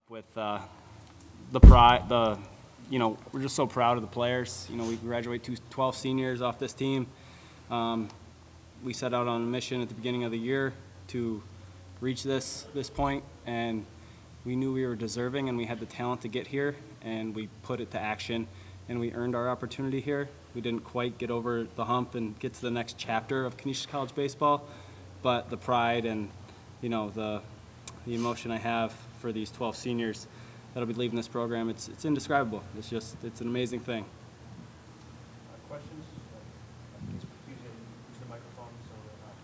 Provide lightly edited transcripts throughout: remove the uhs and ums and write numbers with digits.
With the pride, we're just so proud of the players. We graduate 12 seniors off this team. We set out on a mission at the beginning of the year to reach this point, and we knew we were deserving and we had the talent to get here, and we put it to action, and we earned our opportunity here. We didn't quite get over the hump and get to the next chapter of Canisius College baseball, but the pride and the emotion I have for these 12 seniors that'll be leaving this program, it's indescribable. It's an amazing thing. Questions? Please use the microphone so that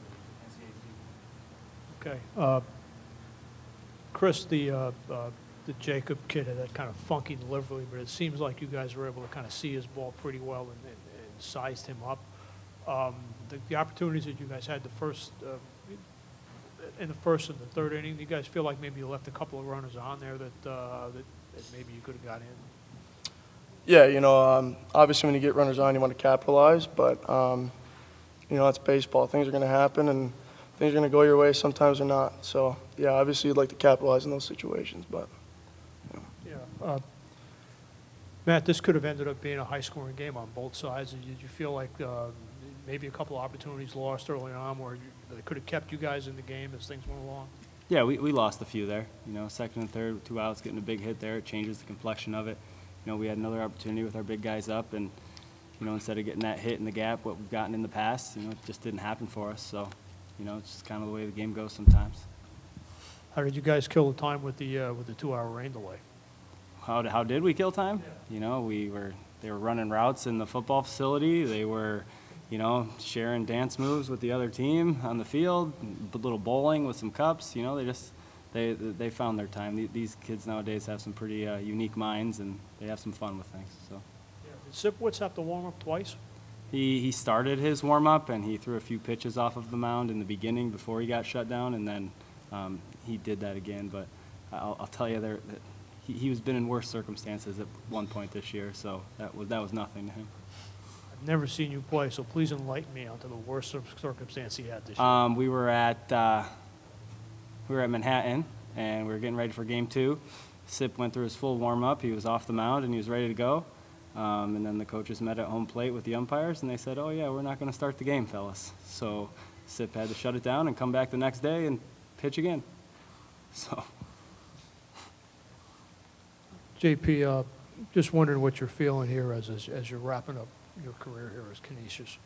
NCAA. Okay. Chris, the Jacob kid had that kind of funky delivery, but it seems like you guys were able to kind of see his ball pretty well and sized him up. The opportunities that you guys had in the first and the third inning, do you guys feel like maybe you left a couple of runners on there that maybe you could have got in? Yeah, obviously when you get runners on, you want to capitalize, but, it's baseball. Things are going to happen, and things are going to go your way. Sometimes they're not. So, yeah, obviously you'd like to capitalize in those situations, but. Yeah. Matt, this could have ended up being a high-scoring game on both sides. Did you feel like maybe a couple of opportunities lost early on where they could have kept you guys in the game as things went along? Yeah, we lost a few there. Second and third, 2 outs, getting a big hit there, it changes the complexion of it. We had another opportunity with our big guys up, and instead of getting that hit in the gap, what we've gotten in the past, it just didn't happen for us. So, it's just kind of the way the game goes sometimes. How did you guys kill the time with the 2-hour rain delay? How did we kill time? Yeah. They were running routes in the football facility. They were, sharing dance moves with the other team on the field, a little bowling with some cups. They found their time. These kids nowadays have some pretty unique minds, and they have some fun with things. So. Yeah. Did Sipowicz have to warm up twice? He started his warm-up, and he threw a few pitches off of the mound in the beginning before he got shut down, and then he did that again. But I'll tell you, he was been in worse circumstances at one point this year, so that was nothing to him. I've never seen you play, so please enlighten me onto the worst circumstance he had this year. We were at Manhattan, and we were getting ready for Game 2. Sip went through his full warm-up. He was off the mound, and he was ready to go. And then the coaches met at home plate with the umpires, and they said, "Oh yeah, we're not going to start the game, fellas." So Sip had to shut it down and come back the next day and pitch again. So. JP, just wondering what you're feeling here as you're wrapping up your career here as Canisius.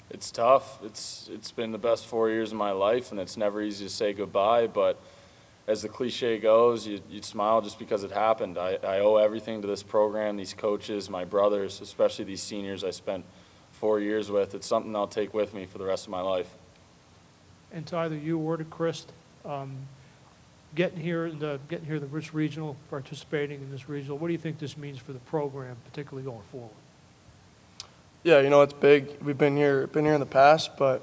It's tough. It's been the best 4 years of my life, and it's never easy to say goodbye. But as the cliche goes, you smile just because it happened. I owe everything to this program, these coaches, my brothers, especially these seniors I spent 4 years with. It's something I'll take with me for the rest of my life. And to either you or to Chris, getting here the Rich Regional, participating in this regional, what do you think this means for the program, particularly going forward? Yeah, it's big. We've been here in the past, but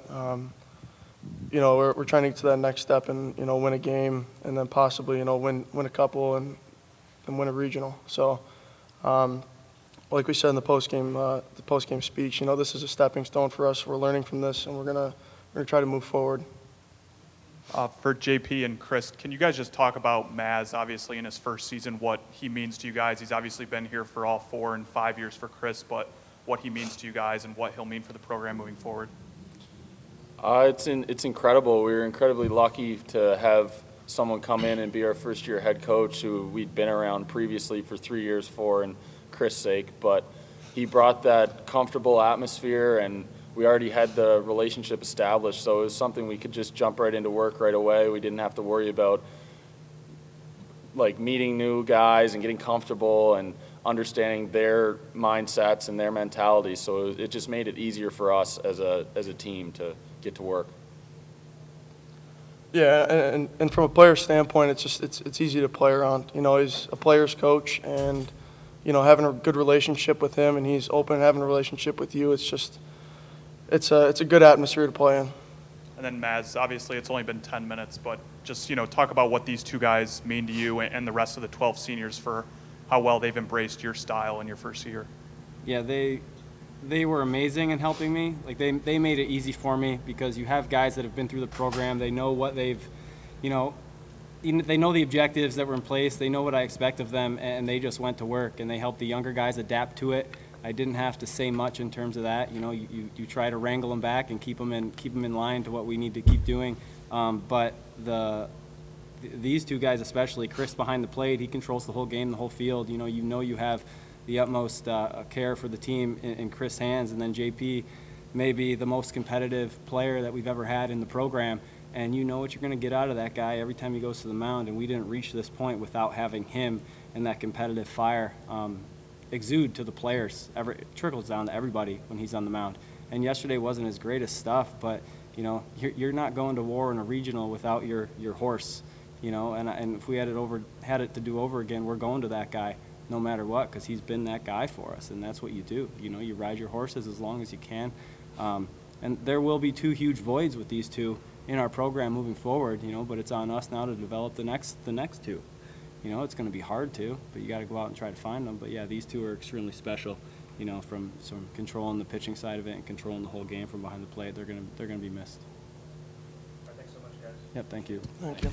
we're trying to get to that next step and win a game, and then possibly win a couple and win a regional. So, like we said in the post game speech, this is a stepping stone for us. We're learning from this, and we're gonna try to move forward. For JP and Chris, can you guys just talk about Maz, obviously in his first season, what he means to you guys? He's obviously been here for all 4 and 5 years for Chris, but what he means to you guys and what he'll mean for the program moving forward. It's incredible. We were incredibly lucky to have someone come in and be our first-year head coach who we'd been around previously for 3 years for, and Chris' sake. But he brought that comfortable atmosphere, and we already had the relationship established, so it was something we could just jump right into work right away. We didn't have to worry about meeting new guys and getting comfortable and understanding their mindsets and their mentalities. So it just made it easier for us as a team to get to work. Yeah, and from a player standpoint, it's easy to play around. He's a player's coach, and having a good relationship with him, and he's open, having a relationship with you. It's a good atmosphere to play in. And then Maz, obviously it's only been 10 minutes, but just talk about what these two guys mean to you and the rest of the 12 seniors for how well they've embraced your style in your first year. Yeah, they were amazing in helping me. They made it easy for me because you have guys that have been through the program. They know what they've, they know the objectives that were in place. They know what I expect of them, and they just went to work, and they helped the younger guys adapt to it. I didn't have to say much in terms of that. You know, you try to wrangle them back and keep them in line to what we need to keep doing. But these two guys, especially Chris behind the plate, he controls the whole game, the whole field. You know you have the utmost care for the team in Chris' hands, and then JP may be the most competitive player that we've ever had in the program. And you know what you're going to get out of that guy every time he goes to the mound, and we didn't reach this point without having him and that competitive fire exude to the players. It trickles down to everybody when he's on the mound. And yesterday wasn't his greatest stuff, but you know, you're not going to war in a regional without your horse, you know. And if we had it to do over again, we're going to that guy no matter what, because he's been that guy for us, and that's what you do. You know, you ride your horses as long as you can. And there will be two huge voids with these two in our program moving forward, you know, but it's on us now to develop the next two. You know, it's going to be hard to, but you got to go out and try to find them. But yeah, these two are extremely special, you know, from controlling the pitching side of it and controlling the whole game from behind the plate. They're going to be missed. All right, thanks so much, guys. Yep, thank you. Thank you.